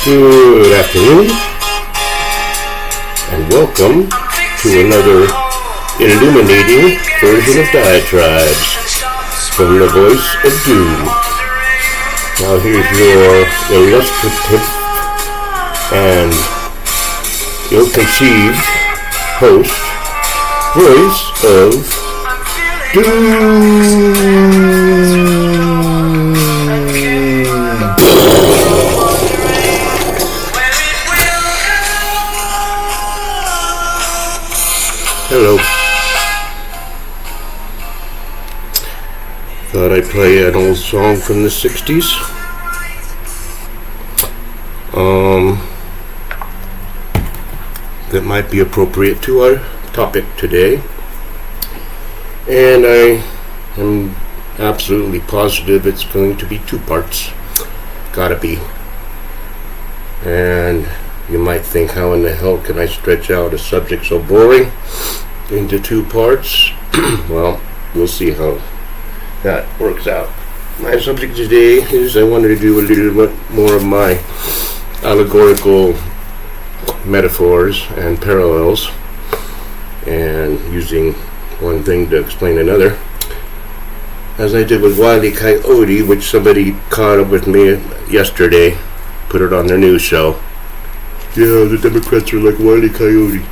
Good afternoon, and welcome to another illuminating version of Diatribes from the voice of Doom. Now here's your illustrative and ill-conceived host, voice of Doom. Hello. Thought I'd play an old song from the 60s. That might be appropriate to our topic today. And I am absolutely positive it's going to be 2 parts. Gotta be. And you might think, how in the hell can I stretch out a subject so boring into 2 parts? Well, we'll see how that works out. My subject today is I wanted to do a little bit more of my allegorical metaphors and parallels, and using one thing to explain another, as I did with Wile E. Coyote, which somebody caught up with me yesterday, put it on their news show. Yeah, the Democrats are like Wile E. Coyote.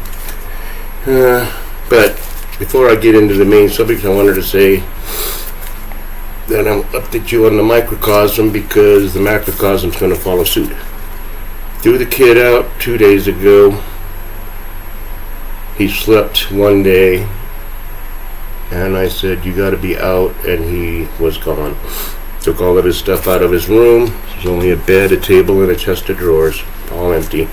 But before I get into the main subject, I wanted to say that I'll update you on the microcosm, because the macrocosm's going to follow suit. Threw the kid out 2 days ago. He slept one day, and I said, you got to be out, and he was gone. Took all of his stuff out of his room. There's only a bed, a table, and a chest of drawers, all empty.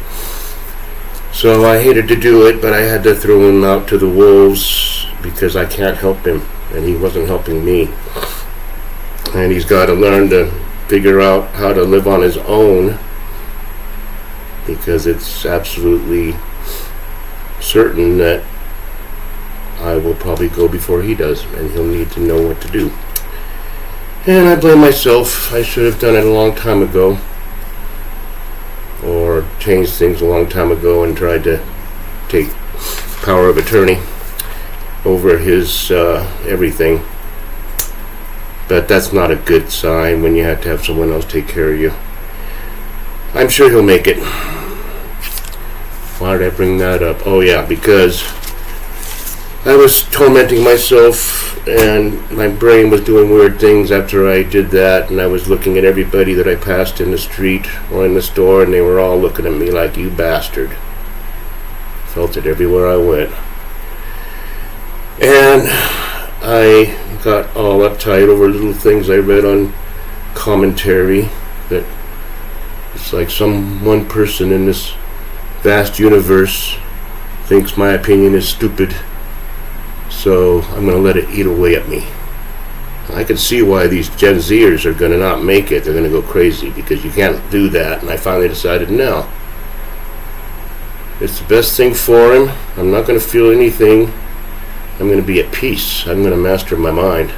So I hated to do it, but I had to throw him out to the wolves because I can't help him, and he wasn't helping me. And he's got to learn to figure out how to live on his own, because it's absolutely certain that I will probably go before he does, and he'll need to know what to do. And I blame myself. I should have done it a long time ago, or changed things a long time ago and tried to take power of attorney over his everything. But that's not a good sign when you have to have someone else take care of you. I'm sure he'll make it. Why did I bring that up? Oh yeah, because I was tormenting myself, and my brain was doing weird things after I did that, and I was looking at everybody that I passed in the street or in the store, and they were all looking at me like, you bastard. Felt it everywhere I went. And I got all uptight over little things I read on commentary, that it's like some one person in this vast universe thinks my opinion is stupid, so I'm going to let it eat away at me. I can see why these Gen Zers are going to not make it. They're going to go crazy because you can't do that, and I finally decided, no. It's the best thing for him. I'm not going to feel anything. I'm going to be at peace. I'm going to master my mind.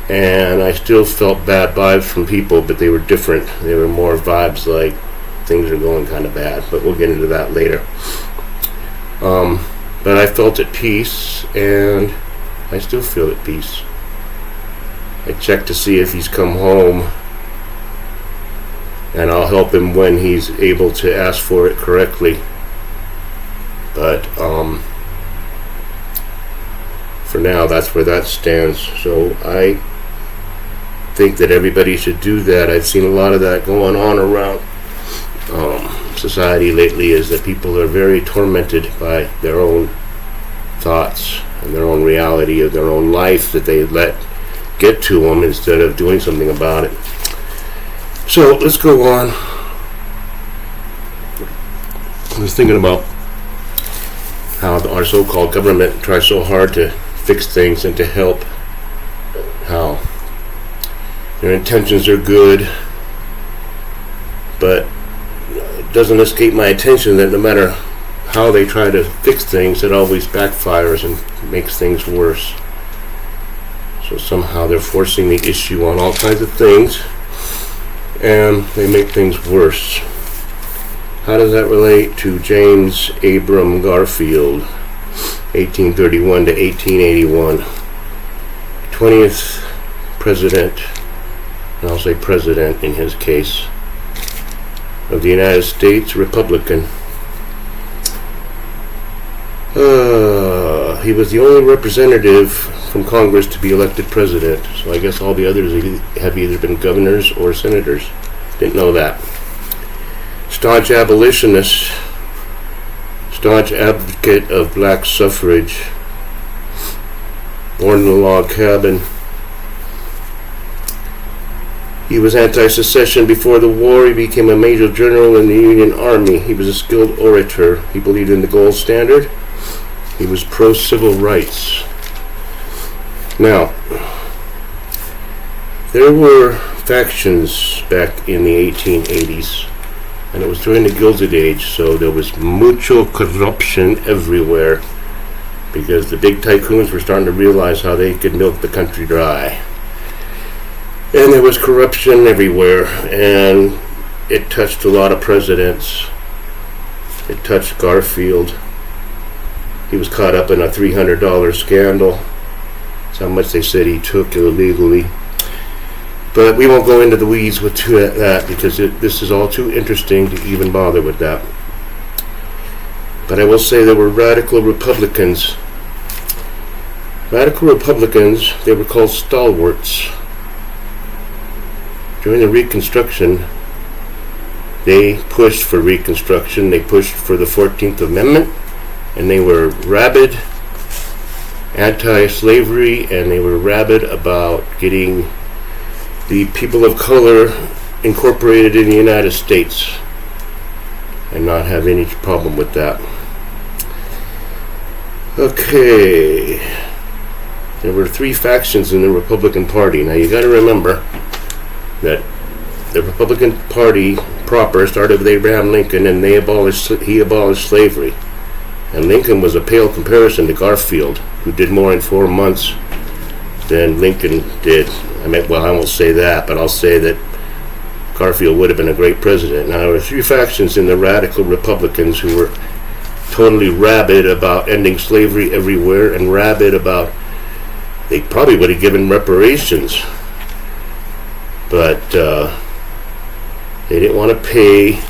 And I still felt bad vibes from people, but they were different. They were more vibes like things are going kind of bad, but we'll get into that later. But I felt at peace, and I still feel at peace. I checked to see if he's come home, and I'll help him when he's able to ask for it correctly. But for now, that's where that stands. So I think that everybody should do that. I've seen a lot of that going on around society lately, is that people are very tormented by their own thoughts and their own reality of their own life that they let get to them instead of doing something about it. So let's go on. I was thinking about how our so-called government tries so hard to fix things and to help, how their intentions are good, but it doesn't escape my attention that no matter how they try to fix things, it always backfires and makes things worse. So somehow they're forcing the issue on all kinds of things, and they make things worse. How does that relate to James Abram Garfield, 1831 to 1881? 20th president, and I'll say president in his case, of the United States, Republican. He was the only representative from Congress to be elected president, so I guess all the others have either been governors or senators. Didn't know that. Staunch abolitionist, staunch advocate of black suffrage, born in a log cabin. He was anti-secession before the war. He became a major general in the Union Army. He was a skilled orator. He believed in the gold standard. He was pro-civil rights. Now, there were factions back in the 1880s, and it was during the Gilded Age, so there was mucho corruption everywhere because the big tycoons were starting to realize how they could milk the country dry. And there was corruption everywhere, and it touched a lot of presidents. It touched Garfield. He was caught up in a $300 scandal. That's how much they said he took illegally. But we won't go into the weeds with that because this is all too interesting to even bother with that. But I will say there were radical Republicans. Radical Republicans, they were called stalwarts. During the Reconstruction, they pushed for Reconstruction. They pushed for the 14th Amendment, and they were rabid anti-slavery, and they were rabid about getting the people of color incorporated in the United States and not have any problem with that. Okay. There were three factions in the Republican Party. Now you got to remember that the Republican Party proper started with Abraham Lincoln, and he abolished slavery. And Lincoln was a pale comparison to Garfield, who did more in 4 months than Lincoln did. I won't say that, but I'll say that Garfield would have been a great president. Now, there were three factions in the radical Republicans who were totally rabid about ending slavery everywhere, and rabid about, they probably would have given reparations, but they didn't want to pay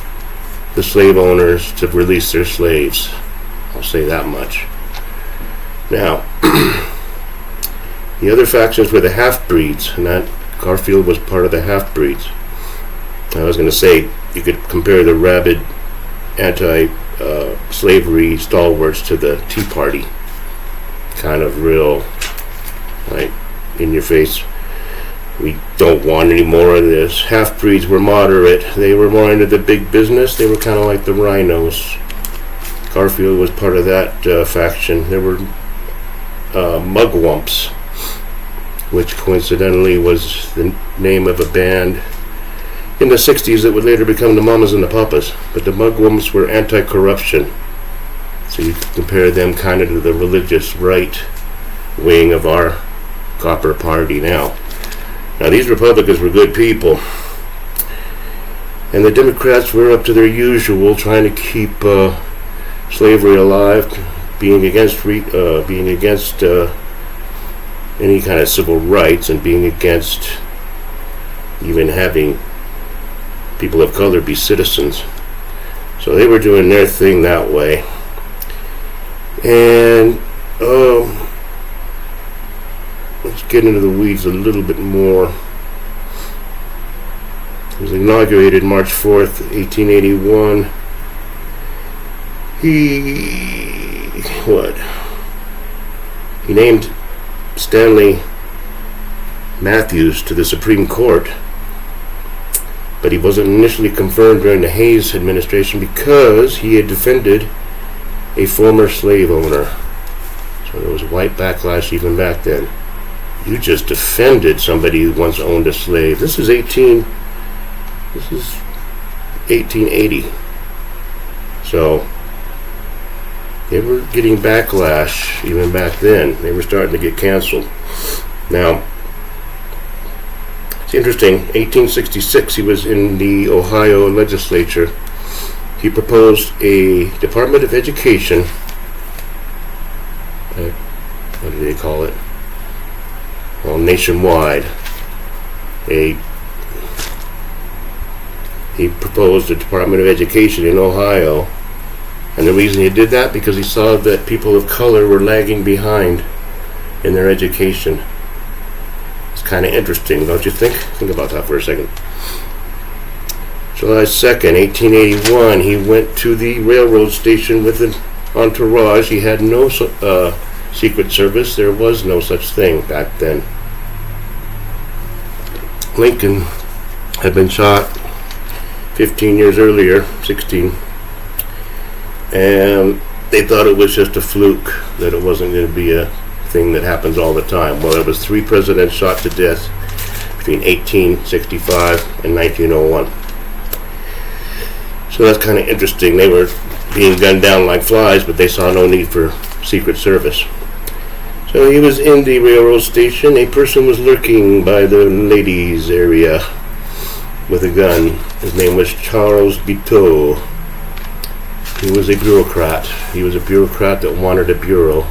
the slave owners to release their slaves. I'll say that much. Now, the other factions were the half-breeds, and that Garfield was part of the half-breeds. I was going to say you could compare the rabid anti-slavery stalwarts to the Tea Party. Kind of real, like, in your face. We don't want any more of this. Half-breeds were moderate. They were more into the big business. They were kind of like the rhinos. Garfield was part of that faction. There were mugwumps, which coincidentally was the name of a band in the 60s that would later become the Mamas and the Papas. But the mugwumps were anti-corruption. So you could compare them kind of to the religious right wing of our Copper Party now. Now, these Republicans were good people. And the Democrats were up to their usual, trying to keep slavery alive, being against any kind of civil rights, and being against even having people of color be citizens. So they were doing their thing that way. And let's get into the weeds a little bit more. It was inaugurated March 4th, 1881. He named Stanley Matthews to the Supreme Court, but he wasn't initially confirmed during the Hayes administration because he had defended a former slave owner. So there was white backlash even back then. You just defended somebody who once owned a slave. This is 1880. So they were getting backlash even back then. They were starting to get canceled. Now, It's interesting. 1866, he was in the Ohio legislature. He proposed a Department of Education. What do they call it? Well, nationwide. He proposed a Department of Education in Ohio. And the reason he did that, because he saw that people of color were lagging behind in their education. It's kind of interesting, don't you think? Think about that for a second. July 2nd, 1881, he went to the railroad station with an entourage. He had no Secret Service. There was no such thing back then. Lincoln had been shot 15 years earlier, 16, and they thought it was just a fluke, that it wasn't going to be a thing that happens all the time. Well, there was 3 presidents shot to death between 1865 and 1901. So that's kind of interesting. They were being gunned down like flies, but they saw no need for Secret Service. So he was in the railroad station. A person was lurking by the ladies' area with a gun. His name was Charles Guiteau. He was a bureaucrat. He was a bureaucrat that wanted a bureau.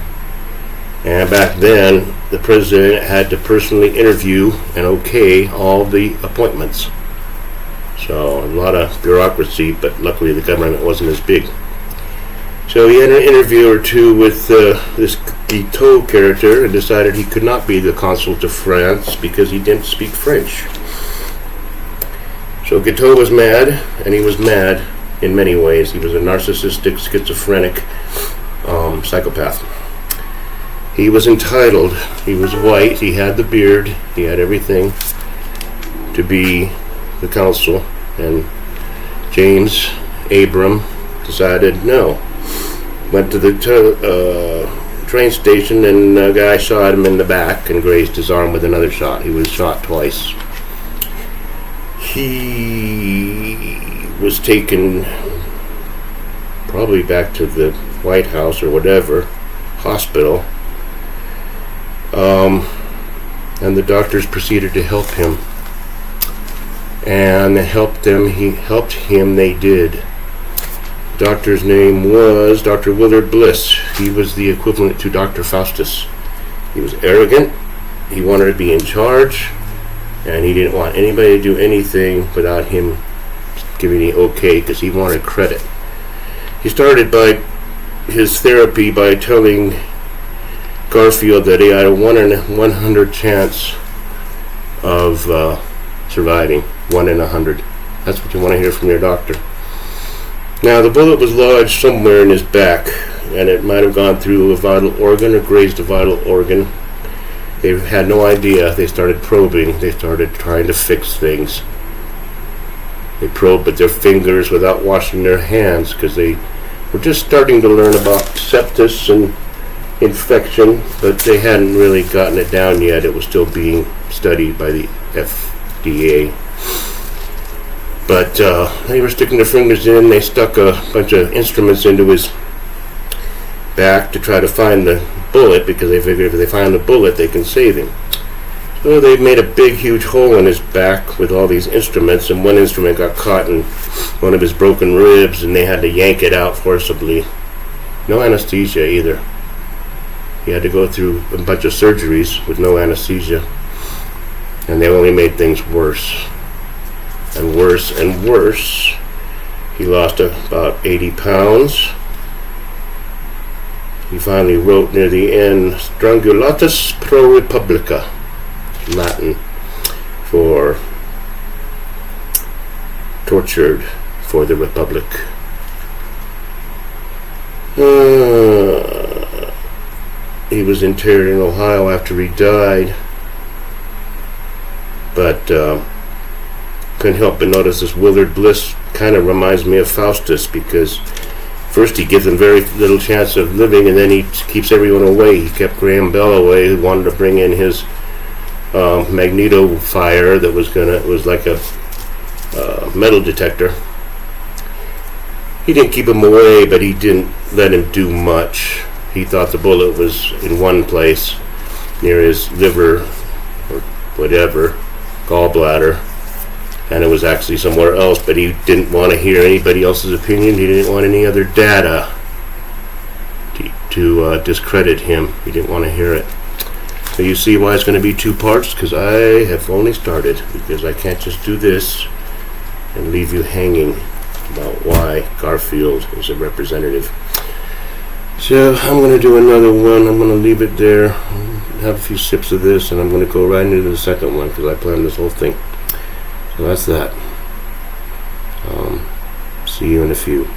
And back then, the president had to personally interview and okay all the appointments. So a lot of bureaucracy, but luckily the government wasn't as big. So he had an interview or two with this Guiteau character and decided he could not be the consul to France because he didn't speak French. So Guiteau was mad, and he was mad in many ways. He was a narcissistic, schizophrenic psychopath. He was entitled. He was white. He had the beard. He had everything to be the consul. And James Abram decided no. Went to the train station, and a guy shot him in the back and grazed his arm with another shot. He was shot twice. He was taken probably back to the White House or whatever, hospital. And the doctors proceeded to help him. And they helped him, they did. The doctor's name was Dr. Willard Bliss. He was the equivalent to Dr. Faustus. He was arrogant, he wanted to be in charge, and he didn't want anybody to do anything without him giving the okay, because he wanted credit. He started by his therapy by telling Garfield that he had a 1 in 100 chance of surviving. 1 in 100. That's what you want to hear from your doctor. Now, the bullet was lodged somewhere in his back, and it might have gone through a vital organ or grazed a vital organ. They had no idea. They started probing. They started trying to fix things. They probed with their fingers without washing their hands, because they were just starting to learn about sepsis and infection, but they hadn't really gotten it down yet. It was still being studied by the FDA. But they were sticking their fingers in. They stuck a bunch of instruments into his back to try to find the bullet, because they figured if they find the bullet, they can save him. So they made a big, huge hole in his back with all these instruments, and one instrument got caught in one of his broken ribs, and they had to yank it out forcibly. No anesthesia either. He had to go through a bunch of surgeries with no anesthesia, and they only made things worse. And worse and worse. He lost about 80 pounds. He finally wrote near the end, Strangulatus pro Republica, Latin for tortured for the Republic. He was interred in Ohio after he died, but couldn't help but notice this Willard Bliss kind of reminds me of Faustus, because first he gives them very little chance of living, and then he keeps everyone away. He kept Graham Bell away, who wanted to bring in his magneto fire that was like a metal detector. He didn't keep him away, but he didn't let him do much. He thought the bullet was in one place near his liver or whatever, gallbladder, and it was actually somewhere else, but he didn't want to hear anybody else's opinion. He didn't want any other data to discredit him. He didn't want to hear it. So you see why it's going to be 2 parts, because I have only started, because I can't just do this and leave you hanging about why Garfield is a representative. So I'm going to do another one. I'm going to leave it there, have a few sips of this, and I'm going to go right into the second one, because I planned this whole thing. So that's that. See you in a few.